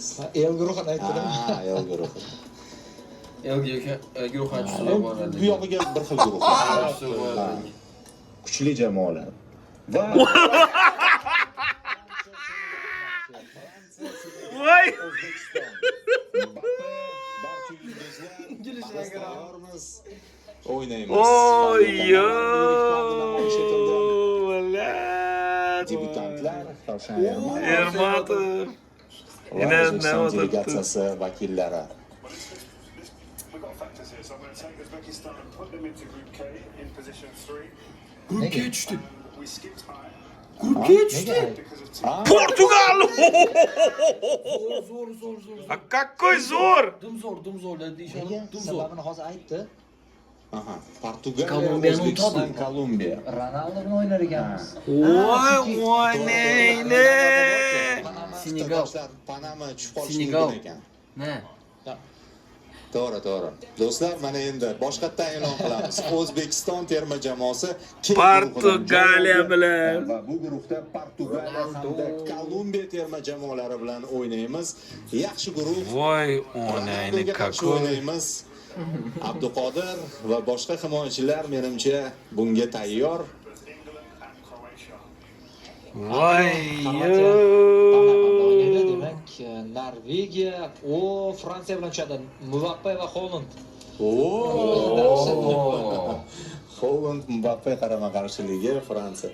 o'ynaymiz. El guruhini aytdim. El guruhi. Guruhga tushib boradi. Bu yog'iga bir xil guruhlar. Kuchli jamoalar. Va Voy! barcha yulduzlar tayyormiz. O'ynaymiz. Oy yo! Debutantlar Ravshan Ermatov. va O'zbekiston delegatsiyasi vakillari. We've got factors here, so I'm going to take Uzbekistan and put them into Group K in position 3. Grupga tushdi. We skipped high Grupga tushdi. because of two. Portugal! Zo'r. А какой зор! Dumzo'r deyishadi. Nega? Dumzo'r. Sababini hozir aytdi. Aha, Portugaliya, Kolumbiyani O'zbekiston, utadi. Kolumbiya. Ronaldo bilan o'ynar ekanmiz. Voy, o'ynaydi. Senegal. Panama tushib qolishi Senegal. mumkin ekan. Ne? To'g'ri. Do'stlar, mana endi boshqatdan e'lon qilamiz. O'zbekiston terma jamoasi Portugaliya bilan va bu guruhda Portugaliya hamda Kolumbiya terma jamoalari bilan o'ynaymiz. Yaxshi guruh. Voy, o'ynaydi Ronaldoga qarshi какой. o'ynaymiz. Abduqodir va boshqa himoyachilar menimcha bunga tayyor. England and Croatia. Voy, Panamada o'ynaydi, yo! demak, Norvegiya, Fransiya bilan tushadi. Mbappe va Holland. Holland Mbappe qarama qarshiligi Fransiya.